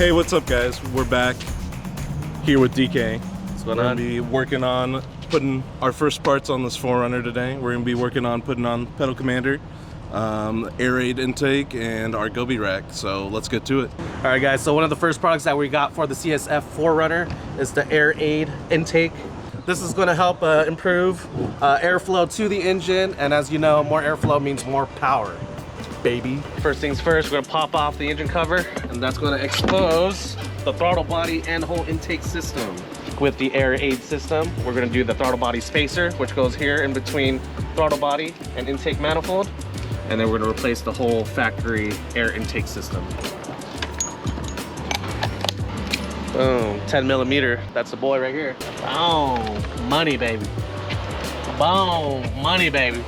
Hey, what's up guys? We're back here with DK. What's going We're on? gonna be working on putting our first parts on this 4Runner today. We're gonna be working on putting on pedal commander, Airaid intake, and our Gobi rack. So let's get to it. All right, guys. So one of the first products that we got for the CSF 4Runner is the Airaid intake. This is going to help improve airflow to the engine, and as you know, more airflow means more power, baby. First things first, we're going to pop off the engine cover, and that's going to expose the throttle body and whole intake system. With the Airaid system, we're going to do the throttle body spacer, which goes here in between throttle body and intake manifold, and then we're going to replace the whole factory air intake system. Boom, 10 millimeter. That's the boy right here. Boom, money, baby. Boom, money, baby.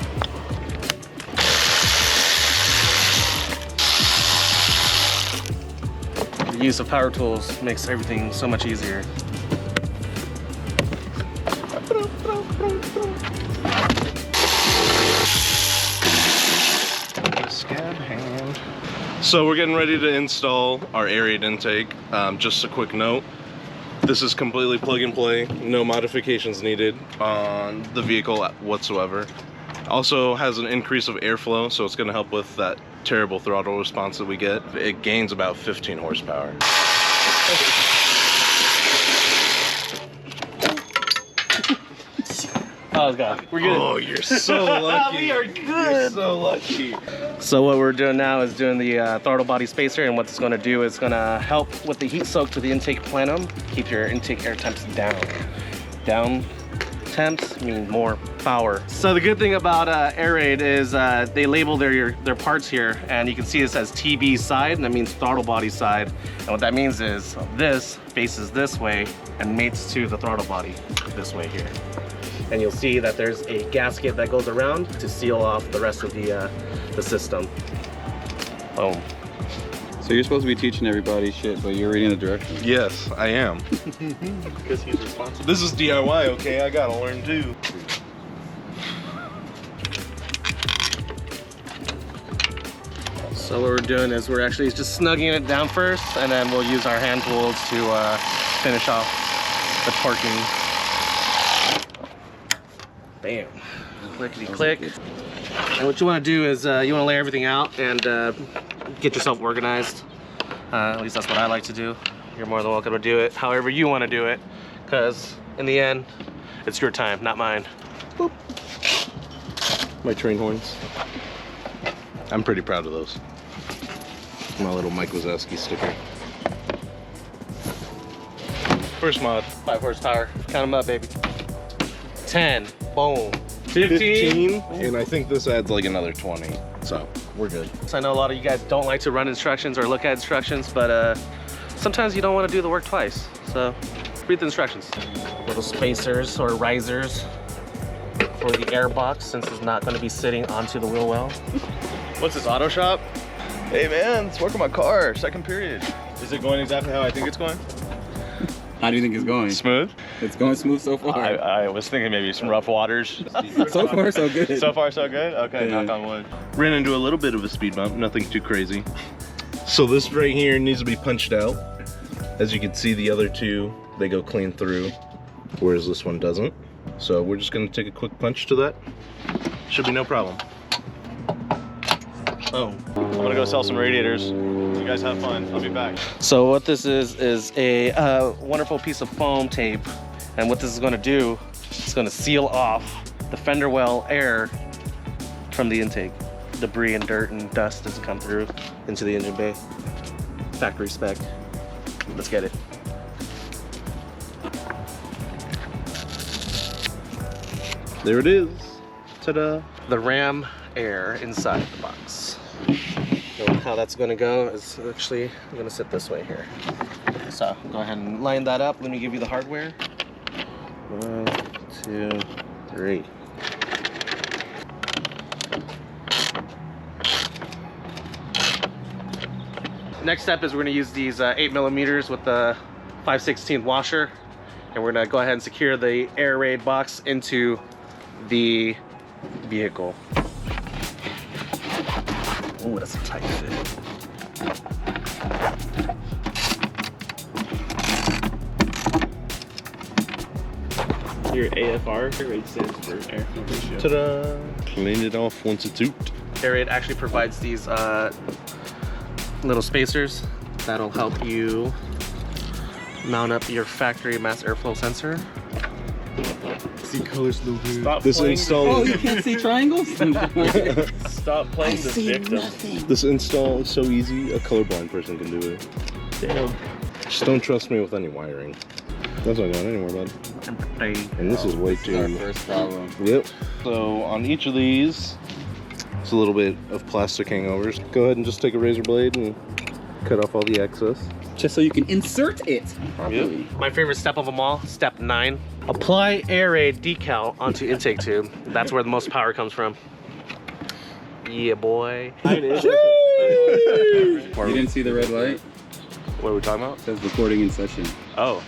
The use of power tools makes everything so much easier. Scab hand. So we're getting ready to install our Airaid intake. Just a quick note, this is completely plug and play, no modifications needed on the vehicle whatsoever. Also has an increase of airflow, so it's going to help with that terrible throttle response that we get. It gains about 15 horsepower. Oh god, we're good. Oh, you're so lucky. We are good. You're so lucky. So what we're doing now is doing the throttle body spacer, and what it's going to do is going to help with the heat soak to the intake plenum, keep your intake air temps down. Down temps mean more power. So the good thing about Airaid is they label their parts here, and you can see it says TB side, and that means throttle body side. And what that means is this faces this way and mates to the throttle body this way here. And you'll see that there's a gasket that goes around to seal off the rest of the system. Boom. So you're supposed to be teaching everybody shit, but you're reading the directions. Yes, I am. Because he's responsible. This is DIY, okay? I gotta learn too. So what we're doing is we're actually just snugging it down first, and then we'll use our hand tools to finish off the torquing. Bam. Clickety click. And what you want to do is you want to lay everything out and get yourself organized. At least that's what I like to do. You're more than welcome to do it however you want to do it, because in the end, it's your time, not mine. Boop. My train horns. I'm pretty proud of those. My little Mike Wazowski sticker. First mod. 5 horsepower. Count them up, baby. 10. Boom. 15. And I think this adds like another 20. So we're good. So I know a lot of you guys don't like to run instructions or look at instructions, but sometimes you don't want to do the work twice. So read the instructions. Little spacers or risers for the air box, since it's not going to be sitting onto the wheel well. What's this, auto shop? Hey man, it's working my car, second period. Is it going exactly how I think it's going? How do you think it's going? Smooth? It's going smooth so far. I was thinking maybe some rough waters. So far, so good. So far, so good? Okay, Yeah. knock on wood. Ran into a little bit of a speed bump, nothing too crazy. So this right here needs to be punched out. As you can see, the other two, they go clean through, whereas this one doesn't. So we're just gonna take a quick punch to that. Should be no problem. Boom. I'm gonna go sell some radiators. You guys have fun, I'll be back. So what this is a wonderful piece of foam tape, and what this is going to do, it's going to seal off the fender well air from the intake. Debris and dirt and dust doesn't come through into the engine bay. Factory spec. Let's get it. There it is. Ta-da. The ram air inside the box. So how that's going to go is actually I'm going to sit this way here. So go ahead and line that up. Let me give you the hardware. 1, 2, 3. Next step is we're going to use these 8 millimeters with the 5/16 washer, and we're going to go ahead and secure the Airaid box into the vehicle. Oh, that's a tight fit. Your AFR, Airaid stands for airflow ratio. Ta-da! Clean it off once it's out. Airaid actually provides these little spacers that'll help you mount up your factory mass airflow sensor. See colors, little dude. Stop This playing. install Oh, is, you can't see triangles? Stop playing the victim. this install is so easy, a colorblind person can do it. Damn. Just don't trust me with any wiring. That's not going anywhere, bud. And this is way Our too... first problem. Yep. So on each of these, it's a little bit of plastic hangovers. Go ahead and just take a razor blade and cut off all the excess. Just so you can insert it properly. My favorite step of them all, step 9. Apply Airaid decal onto intake tube. That's where the most power comes from. Yeah, boy. You didn't see the red light? What are we talking about? It says recording in session. Oh.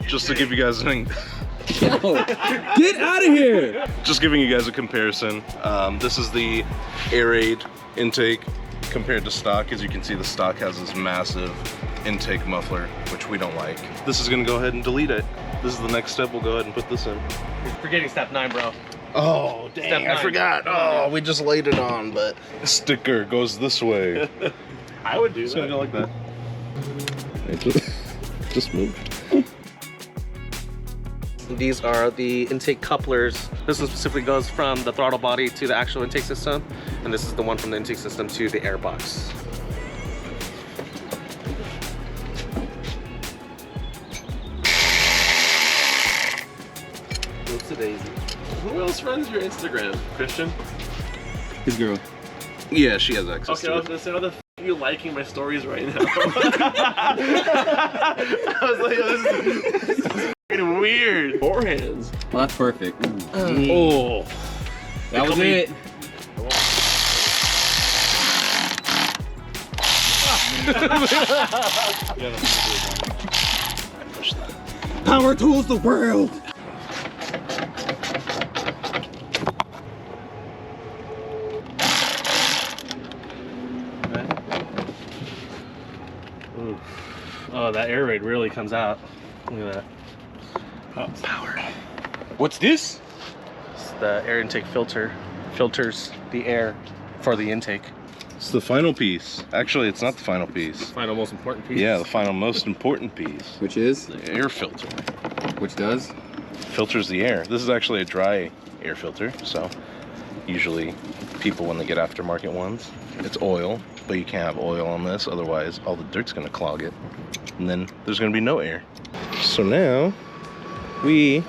Just to give you guys an... Yo, get out of here! Just giving you guys a comparison. This is the Airaid intake compared to stock. As you can see, the stock has this massive intake muffler, which we don't like. This is gonna go ahead and delete it. This is the next step. We'll go ahead and put this in. You're forgetting step 9, bro. Oh, dang, Step I 9. forgot. Oh, we just laid it on, but sticker goes this way. I would do It's gonna that. go like that. Just moved. These are the intake couplers. This one specifically goes from the throttle body to the actual intake system, and this is the one from the intake system to the air box. What's daisy? Who else runs your Instagram? Christian? His girl. Yeah, she has access Okay, to I was it. gonna say, how the f are you liking my stories right now? I was like, yo, this is f***ing weird. Forehands. Well, that's perfect. Oh, That was it. Power tools the world. Oh, that Airaid really comes out. Look at that. Power. What's this? It's the air intake filter. Filters the air for the intake. it's the final piece. Actually, it's not the final piece. Final most important piece. Yeah, the final most important piece. Which is? The air filter. Which does? Filters the air. This is actually a dry air filter, so usually people, when they get aftermarket ones, it's oil, but you can't have oil on this, otherwise all the dirt's gonna clog it, and then there's gonna be no air. So now we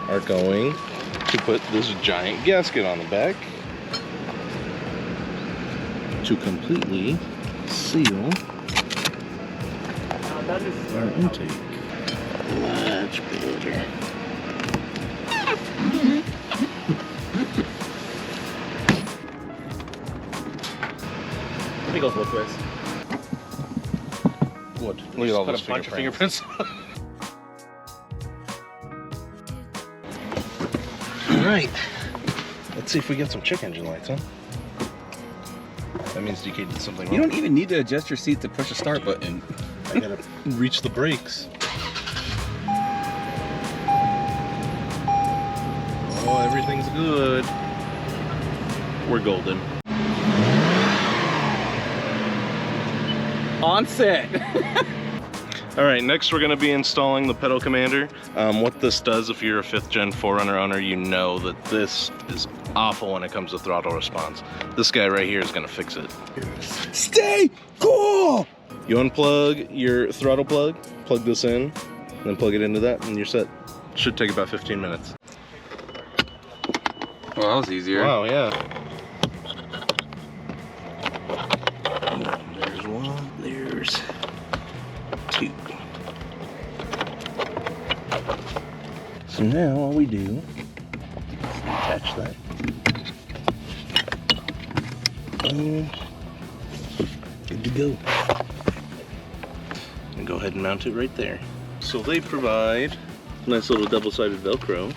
are going to put this giant gasket on the back to completely seal our intake. Much better. I think it goes both ways. What? Look at all Put those a bunch of fingerprints. fingerprints. All right. Let's see if we get some check engine lights, huh? That means DK did something You wrong. don't even need to adjust your seat to push a start button. I gotta reach the brakes. Oh, everything's good. We're golden. On set. All right, next we're gonna be installing the pedal commander. What this does, if you're a 5th gen 4Runner owner, you know that this is awful when it comes to throttle response. This guy right here is gonna fix it. Stay cool. You unplug your throttle plug, plug this in, then plug it into that, and you're set. Should take about 15 minutes. Well, that was easier. Wow, yeah. There's one, there's two. So now all we do is attach that. And good to go. And go ahead and mount it right there. So they provide a nice little double-sided Velcro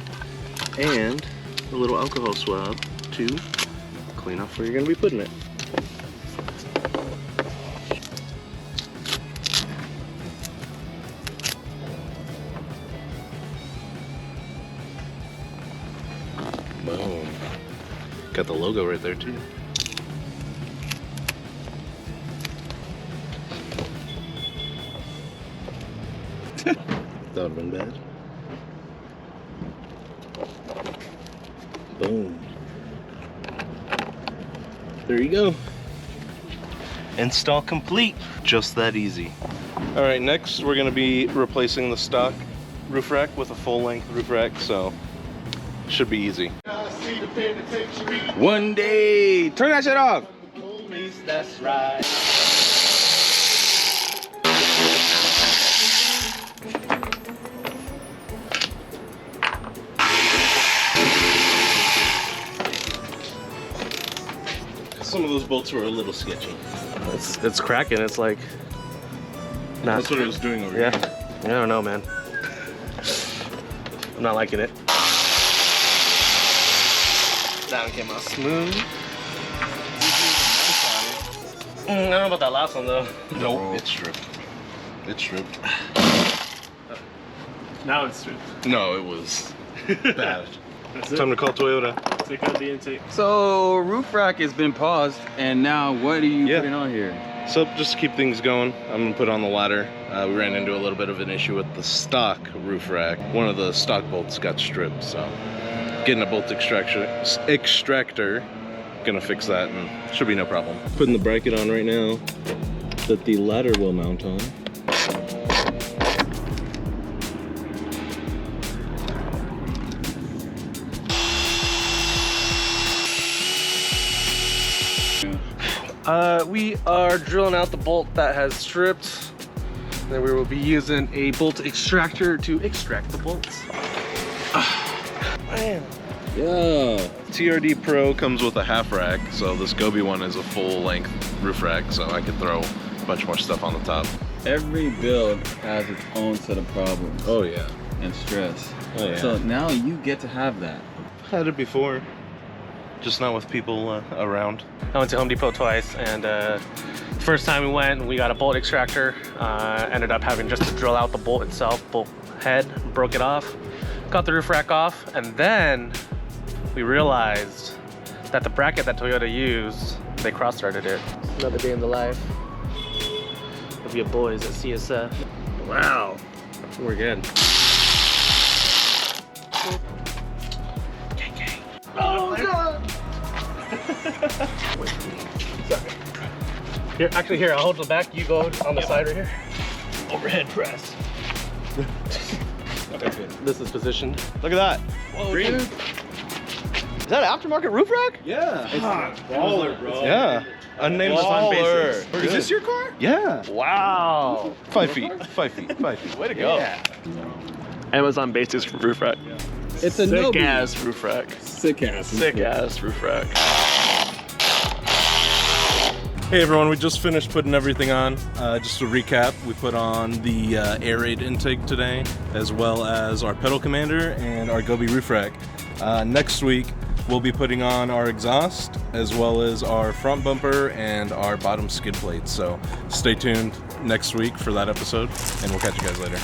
and a little alcohol swab to clean off where you're going to be putting it. Got the logo right there too. That would have been bad. Boom. There you go. Install complete. Just that easy. All right, next we're gonna be replacing the stock roof rack with a full-length roof rack, so should be easy. One day, turn that shit off. That's right. Some of those bolts were a little sketchy. It's cracking. It's like. Not, That's what it was doing over yeah. here. I don't know, man. I'm not liking it. That one came out smooth. I don't know about that last one though. Nope, it's stripped. It's stripped. Now it's stripped. No, it was bad. That's it. Time to call Toyota. Take out the intake. So roof rack has been paused, and now what are you putting on here? So just to keep things going, I'm gonna put on the ladder. We ran into a little bit of an issue with the stock roof rack. One of the stock bolts got stripped, so getting a bolt extractor, gonna fix that and should be no problem. Putting the bracket on right now that the ladder will mount on. We are drilling out the bolt that has stripped. Then we will be using a bolt extractor to extract the bolts. Man. Yeah. TRD Pro comes with a half rack, so this Gobi one is a full length roof rack, so I could throw a bunch more stuff on the top. Every build has its own set of problems. Oh yeah. And stress. Oh yeah. So now you get to have that. Had it before, just not with people around. I went to Home Depot twice, and first time we went, we got a bolt extractor. Ended up having just to drill out the bolt itself, bolt head, broke it off, got the roof rack off, and then we realized that the bracket that Toyota used, they cross-threaded it. Another day in the life of your boys at CSF. Wow, we're good. Oh God! Here, actually, here, I'll hold the back. You go on the side right here. Overhead press. Okay, good. This is positioned. Look at that. Whoa, Green. dude. Is that an aftermarket roof rack? Yeah. Baller, bro. Yeah. Unnamed design basis. Baller. Is this your car? Yeah. Wow. 5 feet. 5 feet. 5 feet. Way to go. Yeah. Amazon Basics roof rack. It's a Sick no-beat. ass roof rack. Sick ass. Sick ass roof rack. Hey everyone, we just finished putting everything on. Just to recap, we put on the Airaid intake today, as well as our pedal commander and our Gobi Roof Rack. Next week, we'll be putting on our exhaust, as well as our front bumper and our bottom skid plates. So stay tuned next week for that episode, and we'll catch you guys later.